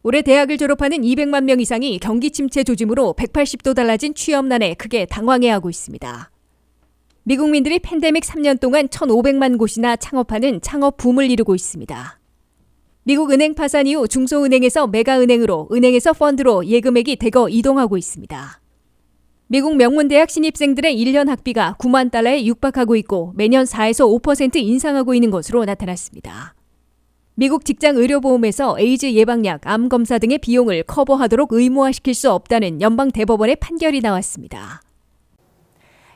올해 대학을 졸업하는 200만 명 이상이 경기 침체 조짐으로 180도 달라진 취업난에 크게 당황해하고 있습니다. 미국민들이 팬데믹 3년 동안 1,500만 곳이나 창업하는 창업 붐을 이루고 있습니다. 미국 은행 파산 이후 중소은행에서 메가은행으로, 은행에서 펀드로 예금액이 대거 이동하고 있습니다. 미국 명문대학 신입생들의 1년 학비가 9만 달러에 육박하고 있고 매년 4에서 5% 인상하고 있는 것으로 나타났습니다. 미국 직장의료보험에서 에이즈 예방약, 암 검사 등의 비용을 커버하도록 의무화시킬 수 없다는 연방 대법원의 판결이 나왔습니다.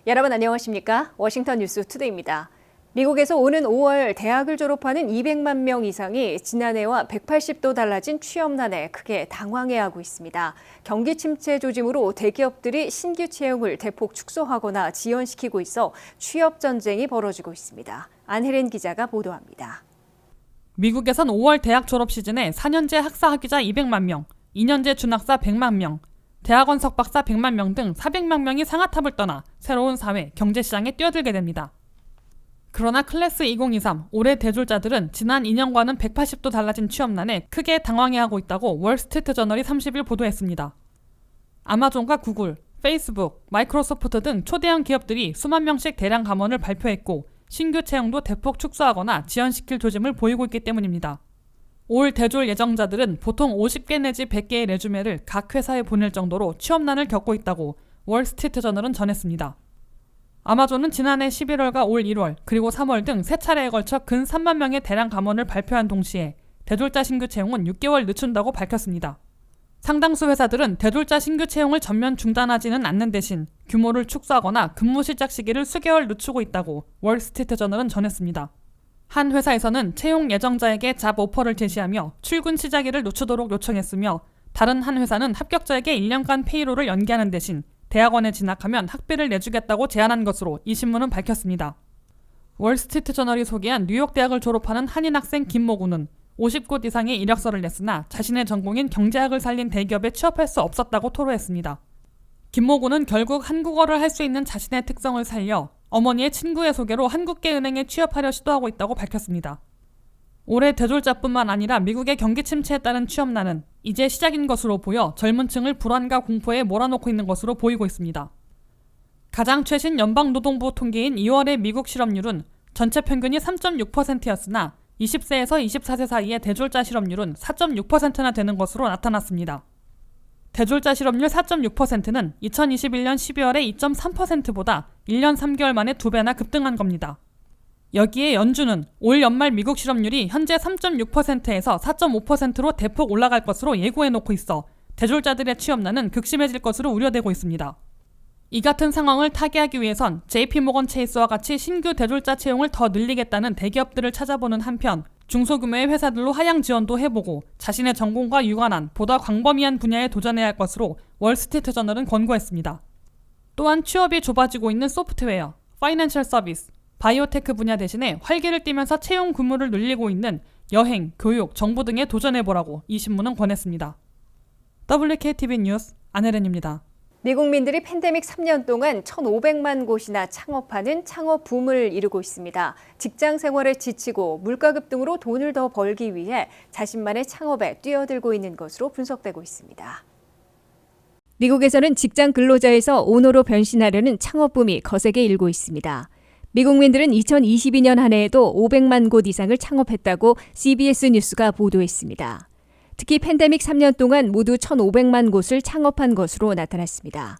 여러분 안녕하십니까? 워싱턴 뉴스 투데이입니다. 미국에서 오는 5월 대학을 졸업하는 200만 명 이상이 지난해와 180도 달라진 취업난에 크게 당황해하고 있습니다. 경기 침체 조짐으로 대기업들이 신규 채용을 대폭 축소하거나 지연시키고 있어 취업 전쟁이 벌어지고 있습니다. 안혜린 기자가 보도합니다. 미국에선 5월 대학 졸업 시즌에 4년제 학사 학위자 200만 명, 2년제 준학사 100만 명, 대학원 석박사 100만 명 등 400만 명이 상하탑을 떠나 새로운 사회, 경제시장에 뛰어들게 됩니다. 그러나 클래스 2023 올해 대졸자들은 지난 2년과는 180도 달라진 취업난에 크게 당황해하고 있다고 월스트리트저널이 30일 보도했습니다. 아마존과 구글, 페이스북, 마이크로소프트 등 초대형 기업들이 수만 명씩 대량 감원을 발표했고 신규 채용도 대폭 축소하거나 지연시킬 조짐을 보이고 있기 때문입니다. 올 대졸 예정자들은 보통 50개 내지 100개의 레주메를 각 회사에 보낼 정도로 취업난을 겪고 있다고 월스트리트저널은 전했습니다. 아마존은 지난해 11월과 올 1월 그리고 3월 등 3차례에 걸쳐 근 3만 명의 대량 감원을 발표한 동시에 대졸자 신규 채용은 6개월 늦춘다고 밝혔습니다. 상당수 회사들은 대졸자 신규 채용을 전면 중단하지는 않는 대신 규모를 축소하거나 근무 시작 시기를 수개월 늦추고 있다고 월스트리트저널은 전했습니다. 한 회사에서는 채용 예정자에게 잡 오퍼를 제시하며 출근 시작일을 늦추도록 요청했으며 다른 한 회사는 합격자에게 1년간 페이롤을 연기하는 대신 대학원에 진학하면 학비를 내주겠다고 제안한 것으로 이 신문은 밝혔습니다. 월스트리트저널이 소개한 뉴욕 대학을 졸업하는 한인 학생 김모구는 50곳 이상의 이력서를 냈으나 자신의 전공인 경제학을 살린 대기업에 취업할 수 없었다고 토로했습니다. 김모구는 결국 한국어를 할 수 있는 자신의 특성을 살려 어머니의 친구의 소개로 한국계 은행에 취업하려 시도하고 있다고 밝혔습니다. 올해 대졸자뿐만 아니라 미국의 경기 침체에 따른 취업난은 이제 시작인 것으로 보여 젊은 층을 불안과 공포에 몰아넣고 있는 것으로 보이고 있습니다. 가장 최신 연방노동부 통계인 2월의 미국 실업률은 전체 평균이 3.6%였으나 20세에서 24세 사이의 대졸자 실업률은 4.6%나 되는 것으로 나타났습니다. 대졸자 실업률 4.6%는 2021년 12월의 2.3%보다 1년 3개월 만에 2배나 급등한 겁니다. 여기에 연준은 올 연말 미국 실업률이 현재 3.6%에서 4.5%로 대폭 올라갈 것으로 예고해놓고 있어 대졸자들의 취업난은 극심해질 것으로 우려되고 있습니다. 이 같은 상황을 타개하기 위해선 JP모건 체이스와 같이 신규 대졸자 채용을 더 늘리겠다는 대기업들을 찾아보는 한편 중소규모의 회사들로 하향 지원도 해보고 자신의 전공과 유관한 보다 광범위한 분야에 도전해야 할 것으로 월스트리트저널은 권고했습니다. 또한 취업이 좁아지고 있는 소프트웨어, 파이낸셜 서비스, 바이오테크 분야 대신에 활기를 띠면서 채용 규모를 늘리고 있는 여행, 교육, 정부 등에 도전해보라고 이 신문은 권했습니다. WKTV 뉴스 안혜린입니다. 미국민들이 팬데믹 3년 동안 1,500만 곳이나 창업하는 창업 붐을 이루고 있습니다. 직장 생활에 지치고 물가 급등으로 돈을 더 벌기 위해 자신만의 창업에 뛰어들고 있는 것으로 분석되고 있습니다. 미국에서는 직장 근로자에서 오너로 변신하려는 창업 붐이 거세게 일고 있습니다. 미국민들은 2022년 한 해에도 500만 곳 이상을 창업했다고 CBS 뉴스가 보도했습니다. 특히 팬데믹 3년 동안 모두 1,500만 곳을 창업한 것으로 나타났습니다.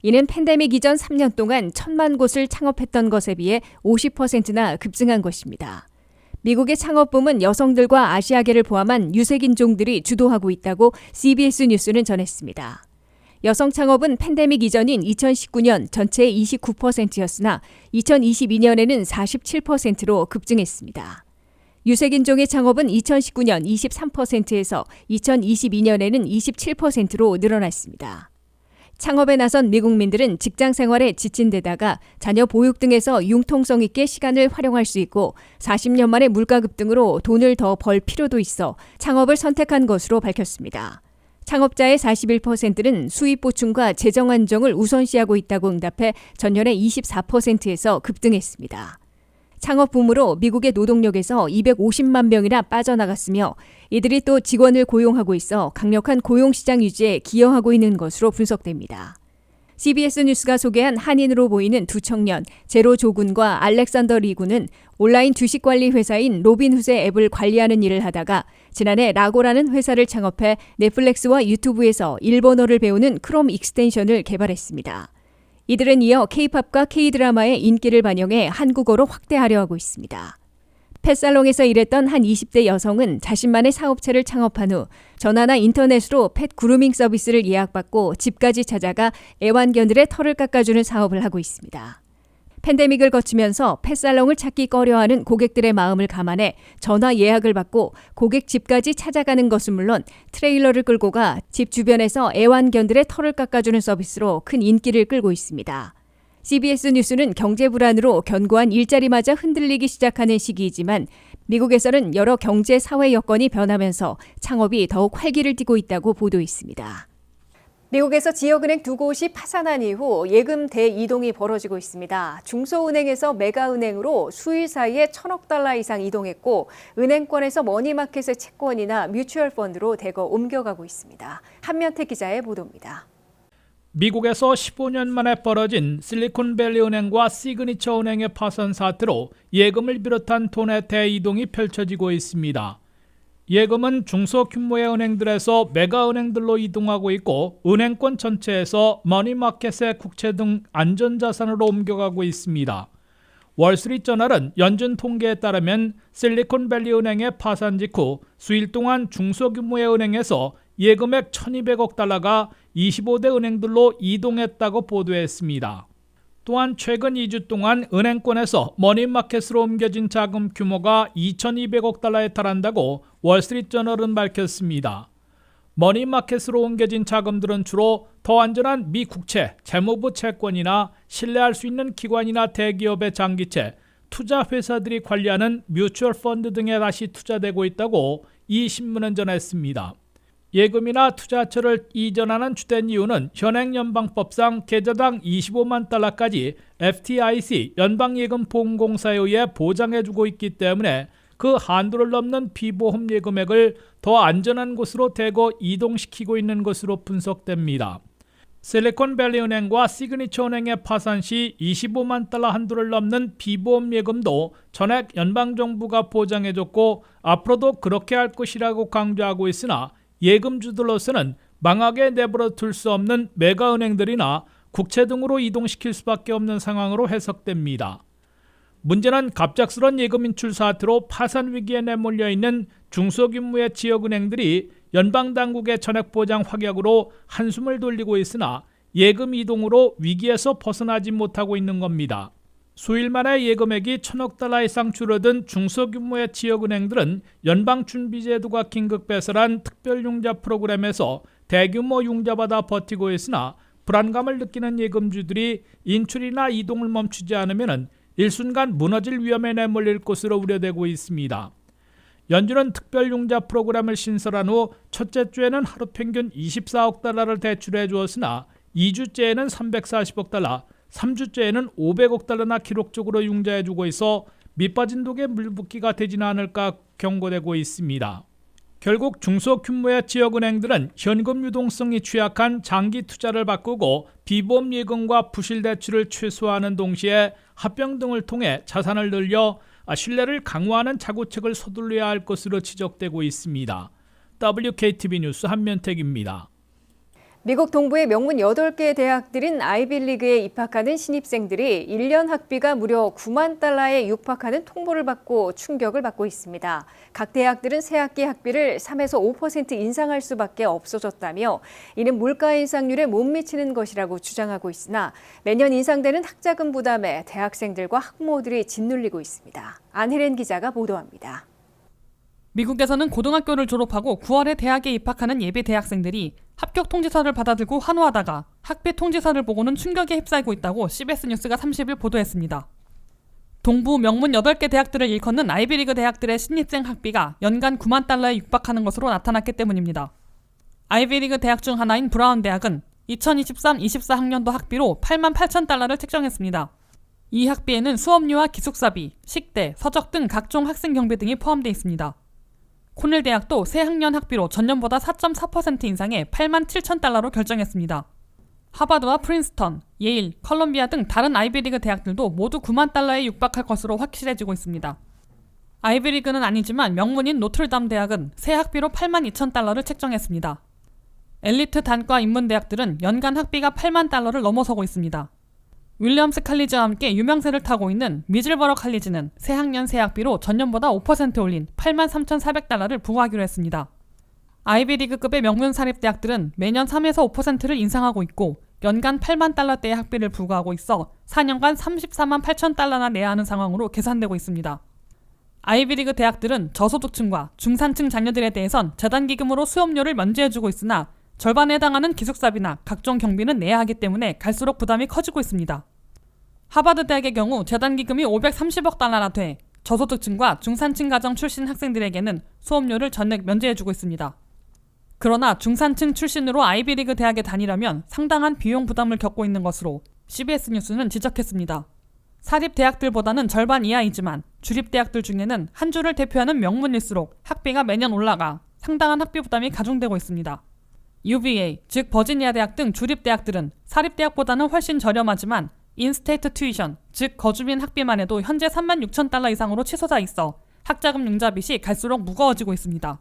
이는 팬데믹 이전 3년 동안 1,000만 곳을 창업했던 것에 비해 50%나 급증한 것입니다. 미국의 창업붐은 여성들과 아시아계를 포함한 유색인종들이 주도하고 있다고 CBS 뉴스는 전했습니다. 여성 창업은 팬데믹 이전인 2019년 전체의 29%였으나 2022년에는 47%로 급증했습니다. 유색인종의 창업은 2019년 23%에서 2022년에는 27%로 늘어났습니다. 창업에 나선 미국민들은 직장 생활에 지친 데다가 자녀 보육 등에서 융통성 있게 시간을 활용할 수 있고 40년 만의 물가 급등으로 돈을 더 벌 필요도 있어 창업을 선택한 것으로 밝혔습니다. 창업자의 41%는 수입 보충과 재정 안정을 우선시하고 있다고 응답해 전년의 24%에서 급등했습니다. 창업 붐으로 미국의 노동력에서 250만 명이나 빠져나갔으며 이들이 또 직원을 고용하고 있어 강력한 고용시장 유지에 기여하고 있는 것으로 분석됩니다. CBS 뉴스가 소개한 한인으로 보이는 두 청년, 제로 조군과 알렉산더 리군은 온라인 주식 관리 회사인 로빈훗의 앱을 관리하는 일을 하다가 지난해 라고라는 회사를 창업해 넷플릭스와 유튜브에서 일본어를 배우는 크롬 익스텐션을 개발했습니다. 이들은 이어 K-팝과 K-드라마의 인기를 반영해 한국어로 확대하려 하고 있습니다. 펫살롱에서 일했던 한 20대 여성은 자신만의 사업체를 창업한 후 전화나 인터넷으로 펫 그루밍 서비스를 예약받고 집까지 찾아가 애완견들의 털을 깎아주는 사업을 하고 있습니다. 팬데믹을 거치면서 펫살롱을 찾기 꺼려하는 고객들의 마음을 감안해 전화 예약을 받고 고객 집까지 찾아가는 것은 물론 트레일러를 끌고 가 집 주변에서 애완견들의 털을 깎아주는 서비스로 큰 인기를 끌고 있습니다. CBS 뉴스는 경제 불안으로 견고한 일자리마저 흔들리기 시작하는 시기이지만 미국에서는 여러 경제 사회 여건이 변하면서 창업이 더욱 활기를 띠고 있다고 보도했습니다. 미국에서 지역은행 두 곳이 파산한 이후 예금 대이동이 벌어지고 있습니다. 중소은행에서 메가은행으로 수일 사이에 1,000억 달러 이상 이동했고 은행권에서 머니마켓의 채권이나 뮤추얼 펀드로 대거 옮겨가고 있습니다. 한면태 기자의 보도입니다. 미국에서 15년 만에 벌어진 실리콘밸리 은행과 시그니처 은행의 파산 사태로 예금을 비롯한 돈의 대이동이 펼쳐지고 있습니다. 예금은 중소규모의 은행들에서 메가은행들로 이동하고 있고 은행권 전체에서 머니마켓의 국채 등 안전자산으로 옮겨가고 있습니다. 월스트리트저널은 연준 통계에 따르면 실리콘밸리 은행의 파산 직후 수일 동안 중소규모의 은행에서 예금액 1,200억 달러가 25대 은행들로 이동했다고 보도했습니다. 또한 최근 2주 동안 은행권에서 머니마켓으로 옮겨진 자금 규모가 2,200억 달러에 달한다고 월스트리트저널은 밝혔습니다. 머니마켓으로 옮겨진 자금들은 주로 더 안전한 미 국채, 재무부 채권이나 신뢰할 수 있는 기관이나 대기업의 장기채, 투자 회사들이 관리하는 뮤추얼 펀드 등에 다시 투자되고 있다고 이 신문은 전했습니다. 예금이나 투자처를 이전하는 주된 이유는 현행 연방법상 계좌당 25만 달러까지 FDIC 연방예금보험공사에 의해 보장해주고 있기 때문에 그 한도를 넘는 비보험 예금액을 더 안전한 곳으로 대거 이동시키고 있는 것으로 분석됩니다. 실리콘밸리 은행과 시그니처 은행의 파산 시 25만 달러 한도를 넘는 비보험 예금도 전액 연방정부가 보장해줬고 앞으로도 그렇게 할 것이라고 강조하고 있으나 예금주들로서는 망하게 내버려 둘 수 없는 메가은행들이나 국채 등으로 이동시킬 수밖에 없는 상황으로 해석됩니다. 문제는 갑작스런 예금 인출 사태로 파산 위기에 내몰려 있는 중소규모의 지역은행들이 연방당국의 전액보장 확약으로 한숨을 돌리고 있으나 예금 이동으로 위기에서 벗어나지 못하고 있는 겁니다. 수일 만에 예금액이 1,000억 달러 이상 줄어든 중소규모의 지역은행들은 연방준비제도가 긴급 배설한 특별융자 프로그램에서 대규모 융자받아 버티고 있으나 불안감을 느끼는 예금주들이 인출이나 이동을 멈추지 않으면 일순간 무너질 위험에 내몰릴 것으로 우려되고 있습니다. 연준은 특별융자 프로그램을 신설한 후 첫째 주에는 하루 평균 24억 달러를 대출해 주었으나 2주째에는 340억 달러, 3주째에는 500억 달러나 기록적으로 융자해주고 있어 밑빠진 독에 물붓기가 되지는 않을까 경고되고 있습니다. 결국 중소규모의 지역은행들은 현금 유동성이 취약한 장기 투자를 바꾸고 비보험 예금과 부실 대출을 최소화하는 동시에 합병 등을 통해 자산을 늘려 신뢰를 강화하는 자구책을 서둘러야 할 것으로 지적되고 있습니다. WKTV 뉴스 한면택입니다. 미국 동부의 명문 8개 대학들인 아이비리그에 입학하는 신입생들이 1년 학비가 무려 9만 달러에 육박하는 통보를 받고 충격을 받고 있습니다. 각 대학들은 새학기 학비를 3에서 5% 인상할 수밖에 없어졌다며 이는 물가 인상률에 못 미치는 것이라고 주장하고 있으나 매년 인상되는 학자금 부담에 대학생들과 학부모들이 짓눌리고 있습니다. 안혜린 기자가 보도합니다. 미국에서는 고등학교를 졸업하고 9월에 대학에 입학하는 예비 대학생들이 합격 통지서를 받아들고 환호하다가 학비 통지서를 보고는 충격에 휩싸이고 있다고 CBS 뉴스가 30일 보도했습니다. 동부 명문 8개 대학들을 일컫는 아이비리그 대학들의 신입생 학비가 연간 9만 달러에 육박하는 것으로 나타났기 때문입니다. 아이비리그 대학 중 하나인 브라운 대학은 2023-24 학년도 학비로 8만 8천 달러를 책정했습니다. 이 학비에는 수업료와 기숙사비, 식대, 서적 등 각종 학생 경비 등이 포함되어 있습니다. 코넬 대학도 새 학년 학비로 전년보다 4.4% 인상해 87,000달러로 결정했습니다. 하버드와 프린스턴, 예일, 컬럼비아 등 다른 아이비리그 대학들도 모두 9만 달러에 육박할 것으로 확실해지고 있습니다. 아이비리그는 아니지만 명문인 노트르담 대학은 새 학비로 82,000달러를 책정했습니다. 엘리트 단과 인문 대학들은 연간 학비가 8만 달러를 넘어서고 있습니다. 윌리엄스 칼리지와 함께 유명세를 타고 있는 미즐버러 칼리지는 새 학년 새 학비로 전년보다 5% 올린 83,400달러를 부과하기로 했습니다. 아이비리그급의 명문 사립대학들은 매년 3에서 5%를 인상하고 있고 연간 8만 달러대의 학비를 부과하고 있어 4년간 34만 8천 달러나 내야 하는 상황으로 계산되고 있습니다. 아이비리그 대학들은 저소득층과 중산층 자녀들에 대해선 재단기금으로 수업료를 면제해주고 있으나 절반에 해당하는 기숙사비나 각종 경비는 내야 하기 때문에 갈수록 부담이 커지고 있습니다. 하버드 대학의 경우 재단기금이 530억 달러나 돼 저소득층과 중산층 가정 출신 학생들에게는 수업료를 전액 면제해주고 있습니다. 그러나 중산층 출신으로 아이비리그 대학에 다니려면 상당한 비용 부담을 겪고 있는 것으로 CBS 뉴스는 지적했습니다. 사립대학들보다는 절반 이하이지만 주립대학들 중에는 한 주를 대표하는 명문일수록 학비가 매년 올라가 상당한 학비 부담이 가중되고 있습니다. UVA, 즉 버지니아 대학 등 주립대학들은 사립대학보다는 훨씬 저렴하지만 인스테이트 튜이션, 즉 거주민 학비만 해도 현재 36,000달러 이상으로 치솟아 있어 학자금 융자 빚이 갈수록 무거워지고 있습니다.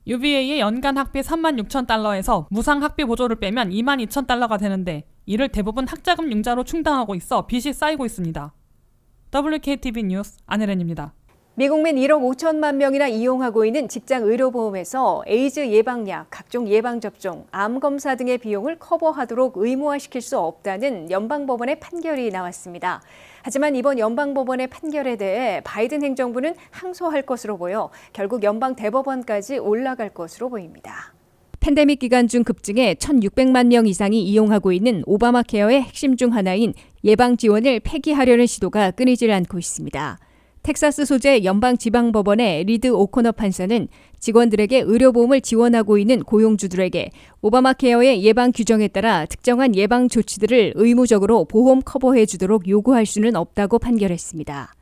UVA의 연간 학비 36,000달러에서 무상 학비 보조를 빼면 22,000달러가 되는데 이를 대부분 학자금 융자로 충당하고 있어 빚이 쌓이고 있습니다. WKTV 뉴스 안혜련입니다. 미국민 1억 5천만 명이나 이용하고 있는 직장 의료보험에서 에이즈 예방약, 각종 예방접종, 암검사 등의 비용을 커버하도록 의무화시킬 수 없다는 연방법원의 판결이 나왔습니다. 하지만 이번 연방법원의 판결에 대해 바이든 행정부는 항소할 것으로 보여 결국 연방대법원까지 올라갈 것으로 보입니다. 팬데믹 기간 중 급증해 1,600만 명 이상이 이용하고 있는 오바마 케어의 핵심 중 하나인 예방 지원을 폐기하려는 시도가 끊이질 않고 있습니다. 텍사스 소재 연방지방법원의 리드 오코너 판사는 직원들에게 의료보험을 지원하고 있는 고용주들에게 오바마 케어의 예방 규정에 따라 특정한 예방 조치들을 의무적으로 보험 커버해 주도록 요구할 수는 없다고 판결했습니다.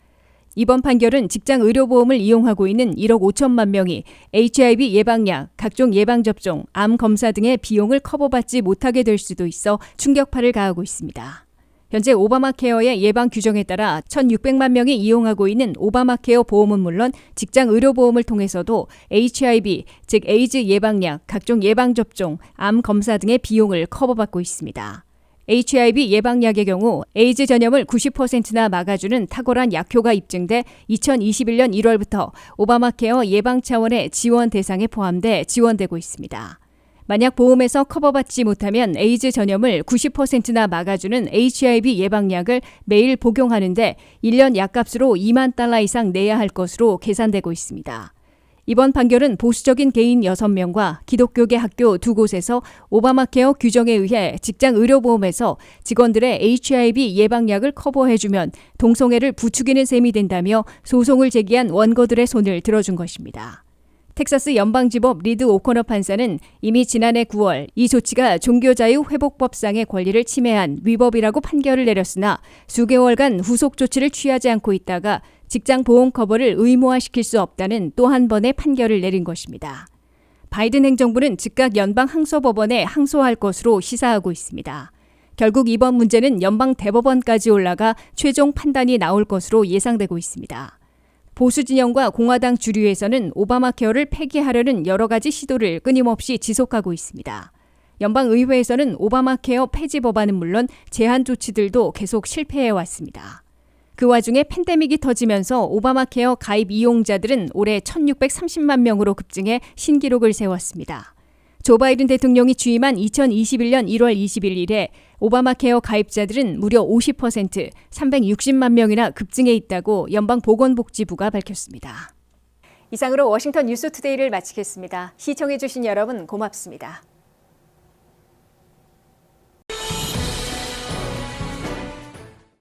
이번 판결은 직장 의료보험을 이용하고 있는 1억 5천만 명이 HIV 예방약, 각종 예방접종, 암 검사 등의 비용을 커버받지 못하게 될 수도 있어 충격파를 가하고 있습니다. 현재 오바마 케어의 예방 규정에 따라 1,600만 명이 이용하고 있는 오바마 케어 보험은 물론 직장 의료보험을 통해서도 HIV, 즉 에이즈 예방약, 각종 예방접종, 암 검사 등의 비용을 커버받고 있습니다. HIV 예방약의 경우 에이즈 전염을 90%나 막아주는 탁월한 약효가 입증돼 2021년 1월부터 오바마 케어 예방 차원의 지원 대상에 포함돼 지원되고 있습니다. 만약 보험에서 커버받지 못하면 에이즈 전염을 90%나 막아주는 HIV 예방약을 매일 복용하는데 1년 약값으로 2만 달러 이상 내야 할 것으로 계산되고 있습니다. 이번 판결은 보수적인 개인 6명과 기독교계 학교 2곳에서 오바마 케어 규정에 의해 직장 의료보험에서 직원들의 HIV 예방약을 커버해주면 동성애를 부추기는 셈이 된다며 소송을 제기한 원고들의 손을 들어준 것입니다. 텍사스 연방지법 리드 오코너 판사는 이미 지난해 9월 이 조치가 종교자유회복법상의 권리를 침해한 위법이라고 판결을 내렸으나 수개월간 후속 조치를 취하지 않고 있다가 직장 보험 커버를 의무화시킬 수 없다는 또 한 번의 판결을 내린 것입니다. 바이든 행정부는 즉각 연방 항소법원에 항소할 것으로 시사하고 있습니다. 결국 이번 문제는 연방 대법원까지 올라가 최종 판단이 나올 것으로 예상되고 있습니다. 보수 진영과 공화당 주류에서는 오바마 케어를 폐기하려는 여러 가지 시도를 끊임없이 지속하고 있습니다. 연방의회에서는 오바마 케어 폐지 법안은 물론 제한 조치들도 계속 실패해왔습니다. 그 와중에 팬데믹이 터지면서 오바마 케어 가입 이용자들은 올해 1,630만 명으로 급증해 신기록을 세웠습니다. 조 바이든 대통령이 취임한 2021년 1월 21일에 오바마 케어 가입자들은 무려 50%, 360만 명이나 급증해 있다고 연방보건복지부가 밝혔습니다. 이상으로 워싱턴 뉴스투데이를 마치겠습니다. 시청해주신 여러분 고맙습니다.